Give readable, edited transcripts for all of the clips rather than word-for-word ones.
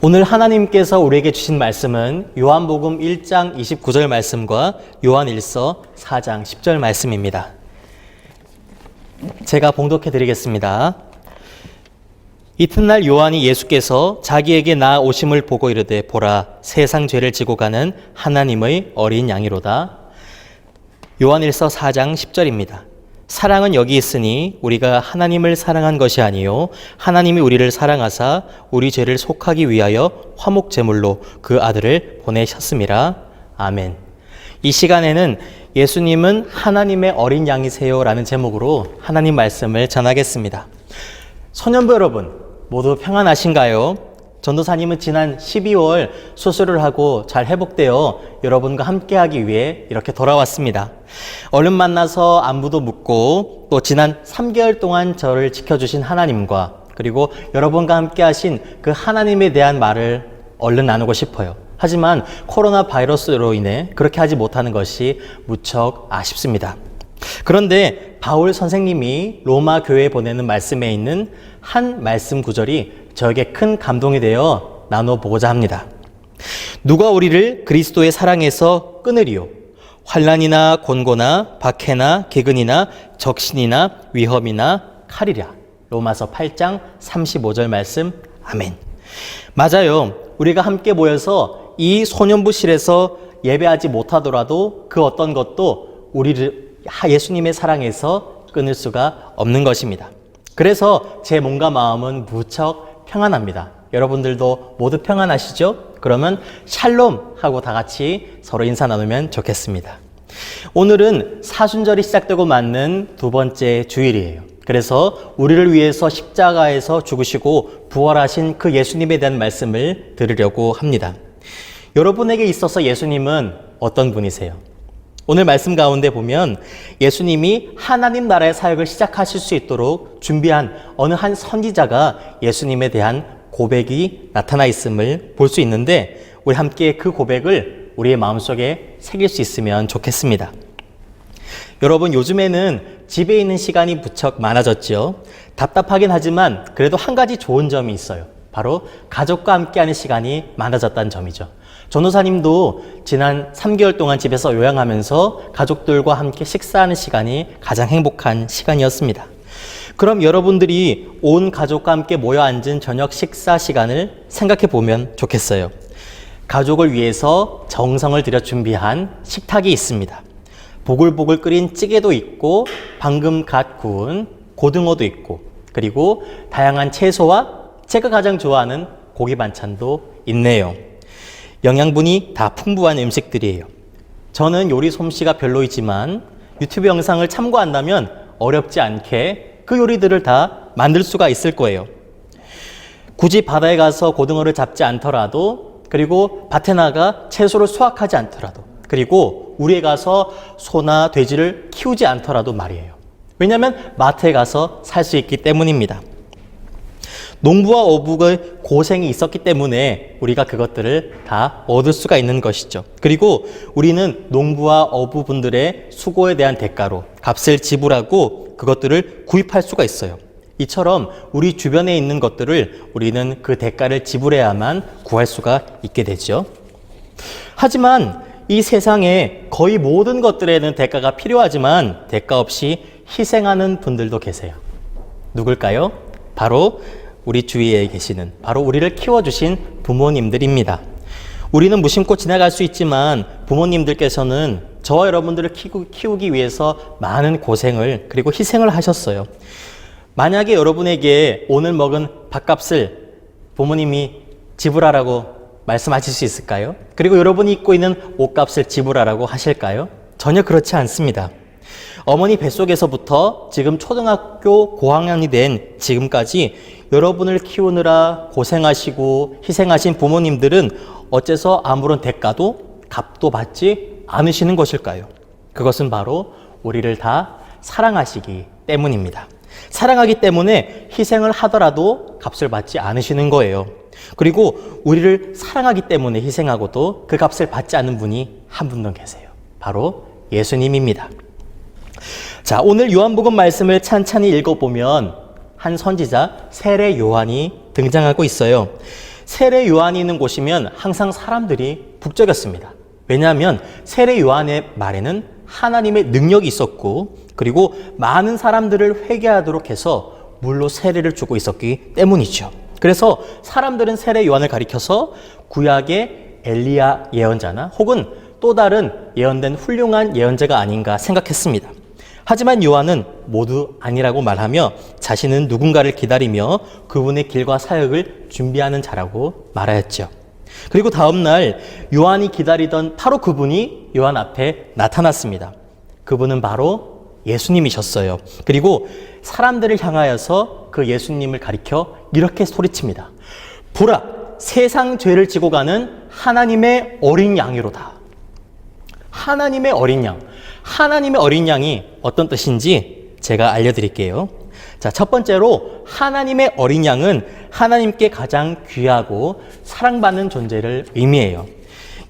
오늘 하나님께서 우리에게 주신 말씀은 요한복음 1장 29절 말씀과 요한일서 4장 10절 말씀입니다. 제가 봉독해 드리겠습니다. 이튿날 요한이 예수께서 자기에게 나오심을 보고 이르되 보라 세상 죄를 지고 가는 하나님의 어린 양이로다. 요한일서 4장 10절입니다. 사랑은 여기 있으니 우리가 하나님을 사랑한 것이 아니요 하나님이 우리를 사랑하사 우리 죄를 속하기 위하여 화목 제물로 그 아들을 보내셨음이라. 아멘. 이 시간에는 예수님은 하나님의 어린 양이세요 라는 제목으로 하나님 말씀을 전하겠습니다. 소년부 여러분 모두 평안하신가요? 전도사님은 지난 12월 수술을 하고 잘 회복되어 여러분과 함께하기 위해 이렇게 돌아왔습니다. 얼른 만나서 안부도 묻고 또 지난 3개월 동안 저를 지켜주신 하나님과 그리고 여러분과 함께하신 그 하나님에 대한 말을 얼른 나누고 싶어요. 하지만 코로나 바이러스로 인해 그렇게 하지 못하는 것이 무척 아쉽습니다. 그런데 바울 선생님이 로마 교회에 보내는 말씀에 있는 한 말씀 구절이 저에게 큰 감동이 되어 나눠보고자 합니다. 누가 우리를 그리스도의 사랑에서 끊으리요? 환난이나 곤고나 박해나 기근이나 적신이나 위험이나 칼이랴. 로마서 8장 35절 말씀. 아멘. 맞아요. 우리가 함께 모여서 이 소년부실에서 예배하지 못하더라도 그 어떤 것도 우리를 예수님의 사랑에서 끊을 수가 없는 것입니다. 그래서 제 몸과 마음은 무척 평안합니다. 여러분들도 모두 평안하시죠? 그러면 샬롬 하고 다 같이 서로 인사 나누면 좋겠습니다. 오늘은 사순절이 시작되고 맞는 두 번째 주일이에요. 그래서 우리를 위해서 십자가에서 죽으시고 부활하신 그 예수님에 대한 말씀을 들으려고 합니다. 여러분에게 있어서 예수님은 어떤 분이세요? 오늘 말씀 가운데 보면 예수님이 하나님 나라의 사역을 시작하실 수 있도록 준비한 어느 한 선지자가 예수님에 대한 고백이 나타나 있음을 볼 수 있는데 우리 함께 그 고백을 우리의 마음속에 새길 수 있으면 좋겠습니다. 여러분 요즘에는 집에 있는 시간이 무척 많아졌죠. 답답하긴 하지만 그래도 한 가지 좋은 점이 있어요. 바로 가족과 함께하는 시간이 많아졌다는 점이죠. 전도사님도 지난 3개월 동안 집에서 요양하면서 가족들과 함께 식사하는 시간이 가장 행복한 시간이었습니다. 그럼 여러분들이 온 가족과 함께 모여 앉은 저녁 식사 시간을 생각해 보면 좋겠어요. 가족을 위해서 정성을 들여 준비한 식탁이 있습니다. 보글보글 끓인 찌개도 있고 방금 갓 구운 고등어도 있고 그리고 다양한 채소와 제가 가장 좋아하는 고기 반찬도 있네요. 영양분이 다 풍부한 음식들이에요. 저는 요리 솜씨가 별로이지만 유튜브 영상을 참고한다면 어렵지 않게 그 요리들을 다 만들 수가 있을 거예요. 굳이 바다에 가서 고등어를 잡지 않더라도 그리고 밭에 나가 채소를 수확하지 않더라도 그리고 우리에 가서 소나 돼지를 키우지 않더라도 말이에요. 왜냐하면 마트에 가서 살 수 있기 때문입니다. 농부와 어부의 고생이 있었기 때문에 우리가 그것들을 다 얻을 수가 있는 것이죠. 그리고 우리는 농부와 어부분들의 수고에 대한 대가로 값을 지불하고 그것들을 구입할 수가 있어요. 이처럼 우리 주변에 있는 것들을 우리는 그 대가를 지불해야만 구할 수가 있게 되죠. 하지만 이 세상에 거의 모든 것들에는 대가가 필요하지만 대가 없이 희생하는 분들도 계세요. 누굴까요? 바로 우리 주위에 계시는 바로 우리를 키워주신 부모님들입니다. 우리는 무심코 지나갈 수 있지만 부모님들께서는 저와 여러분들을 키우기 위해서 많은 고생을 그리고 희생을 하셨어요. 만약에 여러분에게 오늘 먹은 밥값을 부모님이 지불하라고 말씀하실 수 있을까요? 그리고 여러분이 입고 있는 옷값을 지불하라고 하실까요? 전혀 그렇지 않습니다. 어머니 뱃속에서부터 지금 초등학교 고학년이 된 지금까지 여러분을 키우느라 고생하시고 희생하신 부모님들은 어째서 아무런 대가도 값도 받지 않으시는 것일까요? 그것은 바로 우리를 다 사랑하시기 때문입니다. 사랑하기 때문에 희생을 하더라도 값을 받지 않으시는 거예요. 그리고 우리를 사랑하기 때문에 희생하고도 그 값을 받지 않는 분이 한 분도 계세요. 바로 예수님입니다. 자, 오늘 요한복음 말씀을 찬찬히 읽어보면 한 선지자 세례 요한이 등장하고 있어요. 세례 요한이 있는 곳이면 항상 사람들이 북적였습니다. 왜냐하면 세례 요한의 말에는 하나님의 능력이 있었고 그리고 많은 사람들을 회개하도록 해서 물로 세례를 주고 있었기 때문이죠. 그래서 사람들은 세례 요한을 가리켜서 구약의 엘리야 예언자나 혹은 또 다른 예언된 훌륭한 예언자가 아닌가 생각했습니다. 하지만 요한은 모두 아니라고 말하며 자신은 누군가를 기다리며 그분의 길과 사역을 준비하는 자라고 말하였죠. 그리고 다음 날 요한이 기다리던 바로 그분이 요한 앞에 나타났습니다. 그분은 바로 예수님이셨어요. 그리고 사람들을 향하여서 그 예수님을 가리켜 이렇게 소리칩니다. 보라, 세상 죄를 지고 가는 하나님의 어린 양이로다. 하나님의 어린 양. 하나님의 어린 양이 어떤 뜻인지 제가 알려드릴게요. 자, 첫 번째로 하나님의 어린 양은 하나님께 가장 귀하고 사랑받는 존재를 의미해요.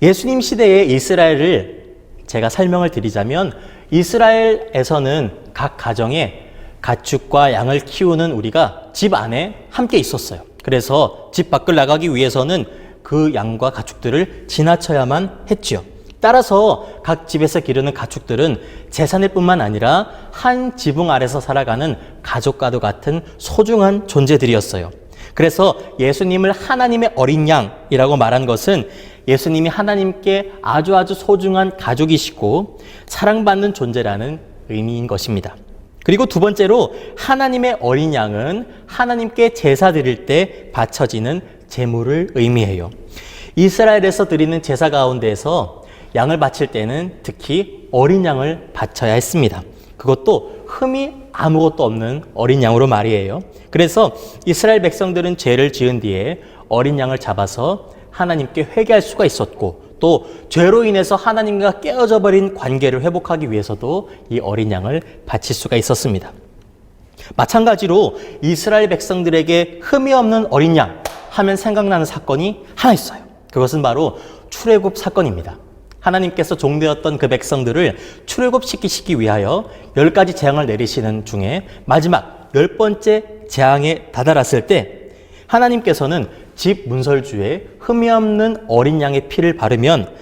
예수님 시대의 이스라엘을 제가 설명을 드리자면 이스라엘에서는 각 가정에 가축과 양을 키우는 우리가 집 안에 함께 있었어요. 그래서 집 밖을 나가기 위해서는 그 양과 가축들을 지나쳐야만 했지요. 따라서 각 집에서 기르는 가축들은 재산일 뿐만 아니라 한 지붕 아래서 살아가는 가족과도 같은 소중한 존재들이었어요. 그래서 예수님을 하나님의 어린 양이라고 말한 것은 예수님이 하나님께 아주 소중한 가족이시고 사랑받는 존재라는 의미인 것입니다. 그리고 두 번째로 하나님의 어린 양은 하나님께 제사 드릴 때 바쳐지는 제물을 의미해요. 이스라엘에서 드리는 제사 가운데에서 양을 바칠 때는 특히 어린 양을 바쳐야 했습니다. 그것도 흠이 아무것도 없는 어린 양으로 말이에요. 그래서 이스라엘 백성들은 죄를 지은 뒤에 어린 양을 잡아서 하나님께 회개할 수가 있었고 또 죄로 인해서 하나님과 깨어져 버린 관계를 회복하기 위해서도 이 어린 양을 바칠 수가 있었습니다. 마찬가지로 이스라엘 백성들에게 흠이 없는 어린 양 하면 생각나는 사건이 하나 있어요. 그것은 바로 출애굽 사건입니다. 하나님께서 종되었던 그 백성들을 출애굽시키시기 위하여 10가지 재앙을 내리시는 중에 마지막 10번째 재앙에 다다랐을 때 하나님께서는 집 문설주에 흠이 없는 어린 양의 피를 바르면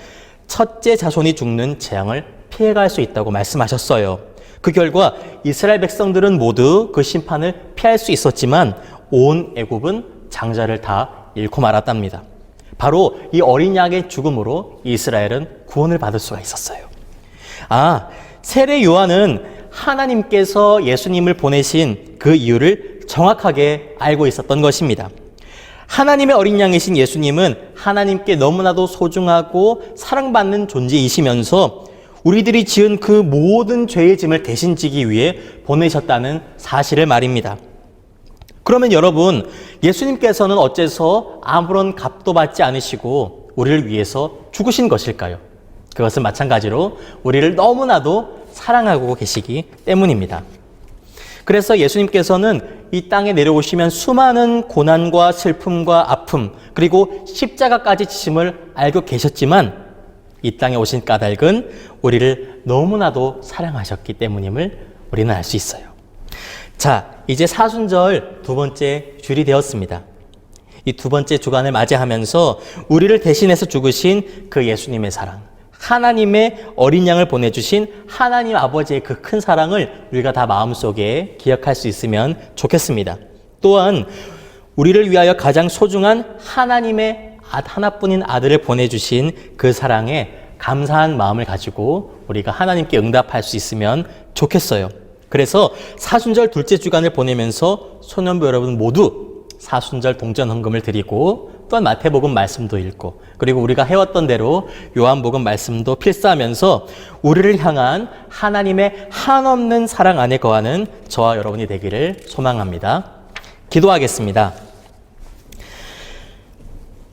첫째 자손이 죽는 재앙을 피해갈 수 있다고 말씀하셨어요. 그 결과 이스라엘 백성들은 모두 그 심판을 피할 수 있었지만 온 애굽은 장자를 다 잃고 말았답니다. 바로 이 어린 양의 죽음으로 이스라엘은 구원을 받을 수가 있었어요. 세례 요한은 하나님께서 예수님을 보내신 그 이유를 정확하게 알고 있었던 것입니다. 하나님의 어린 양이신 예수님은 하나님께 너무나도 소중하고 사랑받는 존재이시면서 우리들이 지은 그 모든 죄의 짐을 대신 지기 위해 보내셨다는 사실을 말입니다. 그러면 여러분, 예수님께서는 어째서 아무런 값도 받지 않으시고 우리를 위해서 죽으신 것일까요? 그것은 마찬가지로 우리를 너무나도 사랑하고 계시기 때문입니다. 그래서 예수님께서는 이 땅에 내려오시면 수많은 고난과 슬픔과 아픔 그리고 십자가까지 지심을 알고 계셨지만 이 땅에 오신 까닭은 우리를 너무나도 사랑하셨기 때문임을 우리는 알 수 있어요. 자, 이제 사순절 두 번째 주일이 되었습니다. 이 두 번째 주간을 맞이하면서 우리를 대신해서 죽으신 그 예수님의 사랑, 하나님의 어린 양을 보내주신 하나님 아버지의 그 큰 사랑을 우리가 다 마음속에 기억할 수 있으면 좋겠습니다. 또한 우리를 위하여 가장 소중한 하나님의 하나뿐인 아들을 보내주신 그 사랑에 감사한 마음을 가지고 우리가 하나님께 응답할 수 있으면 좋겠어요. 그래서 사순절 둘째 주간을 보내면서 소년부 여러분 모두 사순절 동전 헌금을 드리고 또한 마태복음 말씀도 읽고 그리고 우리가 해왔던 대로 요한복음 말씀도 필사하면서 우리를 향한 하나님의 한없는 사랑 안에 거하는 저와 여러분이 되기를 소망합니다. 기도하겠습니다.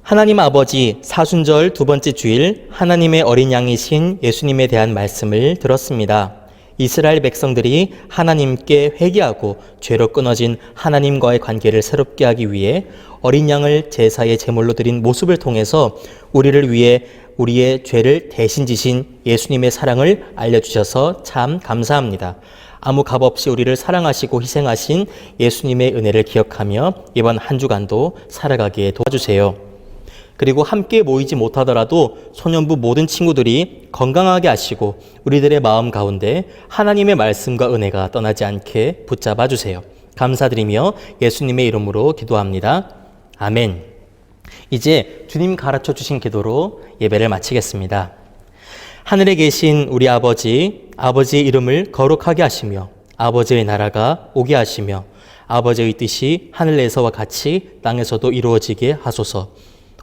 하나님 아버지, 사순절 두 번째 주일 하나님의 어린 양이신 예수님에 대한 말씀을 들었습니다. 이스라엘 백성들이 하나님께 회개하고 죄로 끊어진 하나님과의 관계를 새롭게 하기 위해 어린 양을 제사의 제물로 드린 모습을 통해서 우리를 위해 우리의 죄를 대신 지신 예수님의 사랑을 알려주셔서 참 감사합니다. 아무 값없이 우리를 사랑하시고 희생하신 예수님의 은혜를 기억하며 이번 한 주간도 살아가기에 도와주세요. 그리고 함께 모이지 못하더라도 소년부 모든 친구들이 건강하게 하시고 우리들의 마음 가운데 하나님의 말씀과 은혜가 떠나지 않게 붙잡아 주세요. 감사드리며 예수님의 이름으로 기도합니다. 아멘. 이제 주님 가르쳐 주신 기도로 예배를 마치겠습니다. 하늘에 계신 우리 아버지, 아버지의 이름을 거룩하게 하시며 아버지의 나라가 오게 하시며 아버지의 뜻이 하늘에서와 같이 땅에서도 이루어지게 하소서.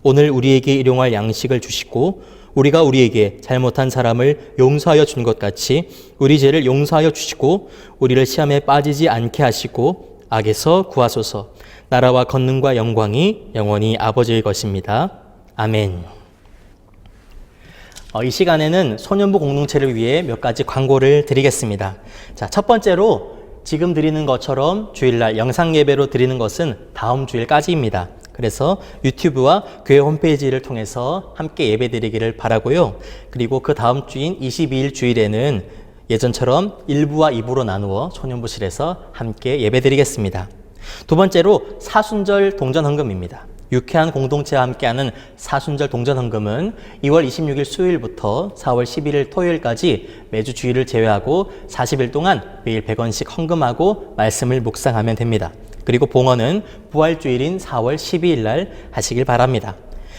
오늘 우리에게 일용할 양식을 주시고 우리가 우리에게 잘못한 사람을 용서하여 준 것 같이 우리 죄를 용서하여 주시고 우리를 시험에 빠지지 않게 하시고 악에서 구하소서. 나라와 권능과 영광이 영원히 아버지의 것입니다. 아멘. 이 시간에는 소년부 공동체를 위해 몇 가지 광고를 드리겠습니다. 자, 첫 번째로 지금 드리는 것처럼 주일날 영상 예배로 드리는 것은 다음 주일까지입니다. 그래서 유튜브와 교회 홈페이지를 통해서 함께 예배 드리기를 바라고요. 그리고 그 다음 주인 22일 주일에는 예전처럼 1부와 2부로 나누어 소년부실에서 함께 예배 드리겠습니다. 두 번째로 사순절 동전헌금입니다. 유쾌한 공동체와 함께하는 사순절 동전헌금은 2월 26일 수요일부터 4월 11일 토요일까지 매주 주일을 제외하고 40일 동안 매일 100원씩 헌금하고 말씀을 묵상하면 됩니다. 그리고 봉헌은 부활주일인 4월 12일 날 하시길 바랍니다.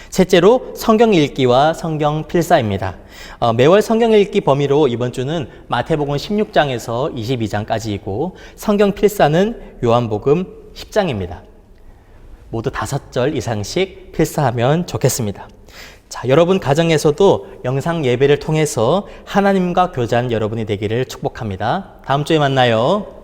셋째로 성경 읽기와 성경 필사입니다. 매월 성경 읽기 범위로 이번 주는 마태복음 16장에서 22장까지이고 성경 필사는 요한복음 10장입니다. 모두 5절 이상씩 필사하면 좋겠습니다. 자, 여러분 가정에서도 영상 예배를 통해서 하나님과 교제한 여러분이 되기를 축복합니다. 다음 주에 만나요.